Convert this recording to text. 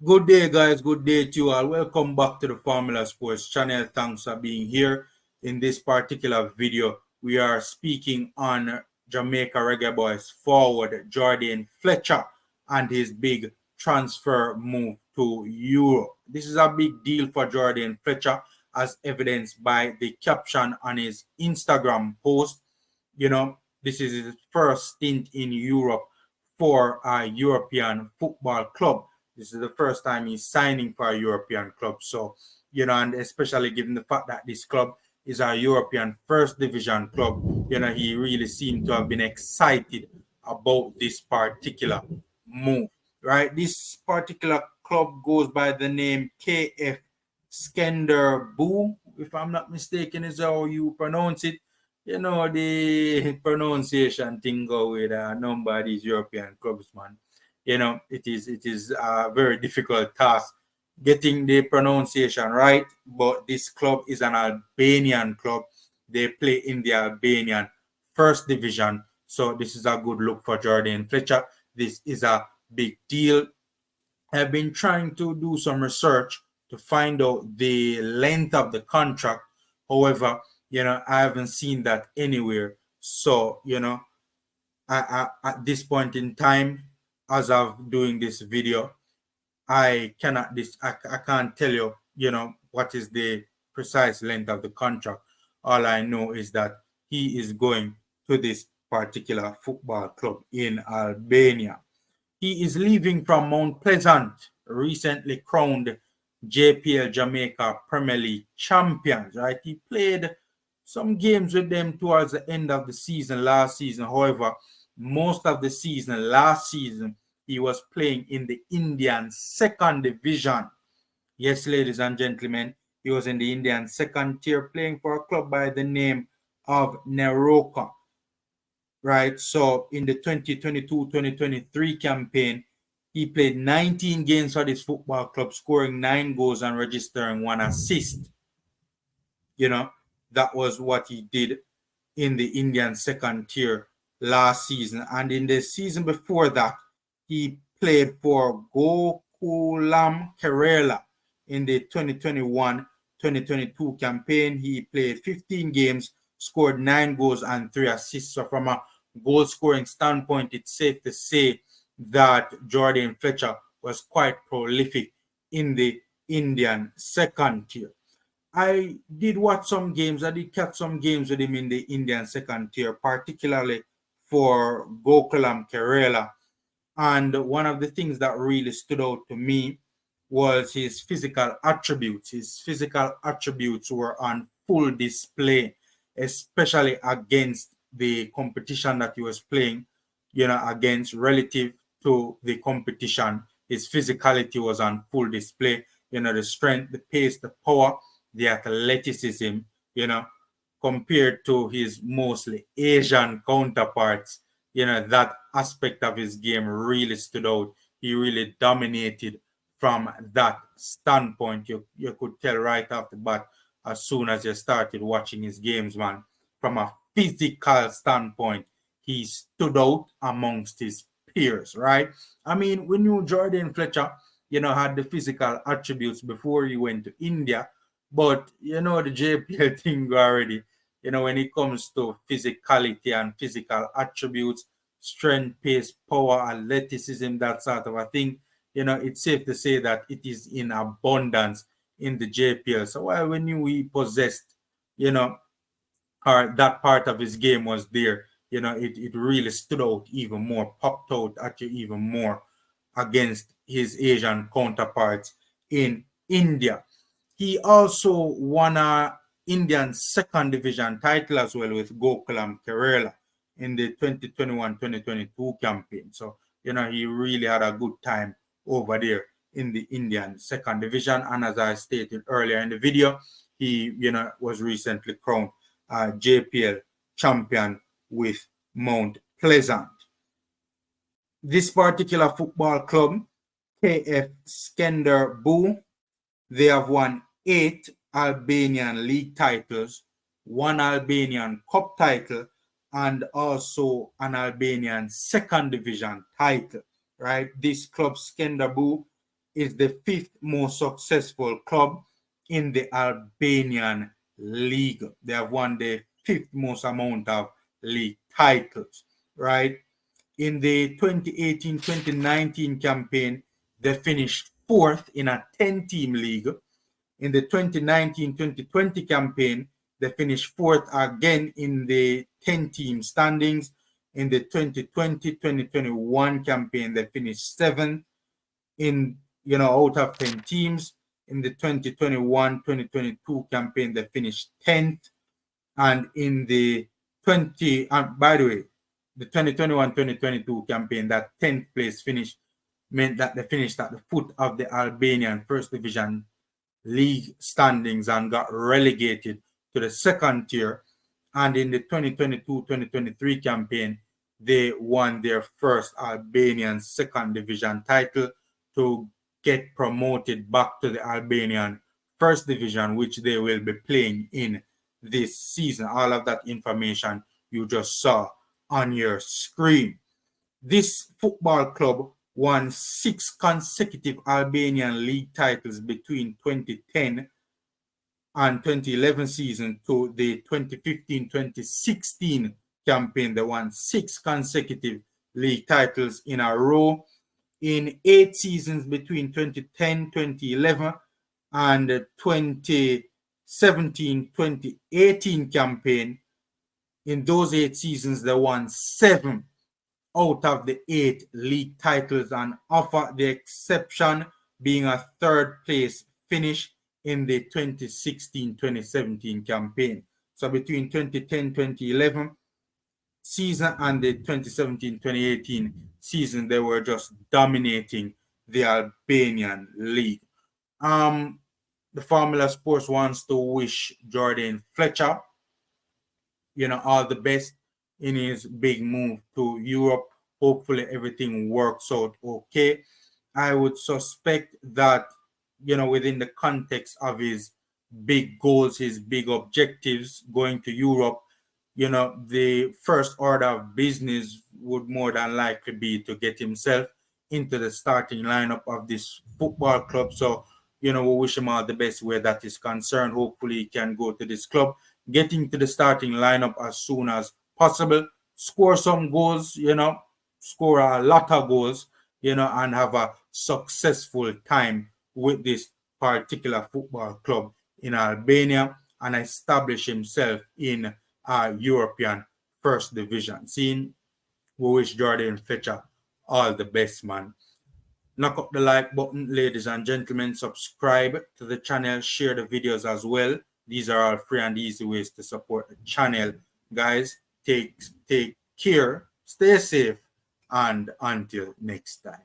Good day, guys. Good day to you all. Welcome back to the Formula Sports channel. Thanks for being here. In this particular video, we are speaking on Jamaica Reggae Boyz forward Jourdain Fletcher and his big transfer move to Europe. This is a big deal for Jourdain Fletcher, as evidenced by the caption on his Instagram post. This is his first stint in Europe for a European football club. This is the first time he's signing for a European club. So, and especially given the fact that this club is a European first division club, he really seemed to have been excited about this particular move, right? This particular club goes by the name KF Skenderbo, if I'm not mistaken, is how you pronounce it. The pronunciation thing go with a number of these European clubs, man. It is a very difficult task getting the pronunciation right, but this club is an Albanian club. They play in the Albanian first division, so this is a good look for Jourdain Fletcher. This is a big deal. I've been trying to do some research to find out the length of the contract. However, I haven't seen that anywhere. So, at this point in time, as of doing this video, I can't tell you, what is the precise length of the contract. All I know is that he is going to this particular football club in Albania. He is leaving from Mount Pleasant, recently crowned JPL Jamaica Premier League champions, right? He played some games with them towards the end of the season last season. However, most of the season last season, he was playing in the Indian second division. Yes, ladies and gentlemen, he was in the Indian second tier playing for a club by the name of Neroka. Right, so in the 2022-2023 campaign, he played 19 games for this football club, scoring 9 goals and registering 1 assist. That was what he did in the Indian second tier last season. And in the season before that, he played for Gokulam Kerala in the 2021-2022 campaign. He played 15 games, scored 9 goals and 3 assists. So from a goal scoring standpoint, it's safe to say that Jourdain Fletcher was quite prolific in the Indian second tier. I did watch some games. I did catch some games with him in the Indian second tier, particularly for Gokulam Kerala. And one of the things that really stood out to me was his physical attributes. His physical attributes were on full display, especially against the competition that he was playing, against relative to the competition. His physicality was on full display, the strength, the pace, the power, the athleticism, compared to his mostly Asian counterparts. That aspect of his game really stood out. He really dominated from that standpoint. You could tell right off the bat as soon as you started watching his games, man. From a physical standpoint, he stood out amongst his peers, right? I mean, we knew Jourdain Fletcher, had the physical attributes before he went to India, but the JPL thing already. When it comes to physicality and physical attributes, strength, pace, power, athleticism, that sort of a thing, it's safe to say that it is in abundance in the JPL. So while we knew he possessed, or that part of his game was there, it really stood out even more, popped out at you even more against his Asian counterparts in India. He also won a Indian second division title as well with Gokulam Kerala in the 2021-2022 campaign. So, he really had a good time over there in the Indian second division. And as I stated earlier in the video, he, was recently crowned JPL champion with Mount Pleasant. This particular football club, KF Skenderbo, they have won 8 Albanian league titles, 1 Albanian cup title, and also an Albanian second division title, right? This club, Skenderbo, is the 5th most successful club in the Albanian league. They have won the 5th most amount of league titles, right? In the 2018-2019 campaign, they finished 4th in a 10-team league. In the 2019-2020 campaign, they finished 4th again in the 10-team standings. In the 2020-2021 campaign, they finished 7th in, out of 10 teams. In the 2021-2022 campaign, they finished 10th. And in the by the way, the 2021-2022 campaign, that 10th place finish meant that they finished at the foot of the Albanian First Division league standings and got relegated to the second tier. And in the 2022-2023 campaign, they won their first Albanian second division title to get promoted back to the Albanian first division, which they will be playing in this season. All of that information you just saw on your screen. This football club won 6 consecutive Albanian league titles between 2010 and 2011 season to the 2015-2016 campaign. They won 6 consecutive league titles in a row. In 8 seasons between 2010-2011 and 2017-2018 campaign, in those 8 seasons, they won 7 out of the 8 league titles, and offer the exception being a 3rd place finish in the 2016-2017 campaign. So between 2010-2011 season and the 2017-2018 season, they were just dominating the Albanian league. The Formula Sports wants to wish Jourdain Fletcher, all the best in his big move to Europe. Hopefully everything works out okay. I would suspect that, within the context of his big goals, his big objectives going to Europe, the first order of business would more than likely be to get himself into the starting lineup of this football club. So, we wish him all the best where that is concerned. Hopefully he can go to this club, get into the starting lineup as soon as possible, score some goals, score a lot of goals, and have a successful time with this particular football club in Albania and establish himself in European first division scene. We wish Jourdain Fletcher all the best, man. Knock up the like button, ladies and gentlemen. Subscribe to the channel, share the videos as well. These are all free and easy ways to support the channel. Guys, take care, stay safe, and until next time.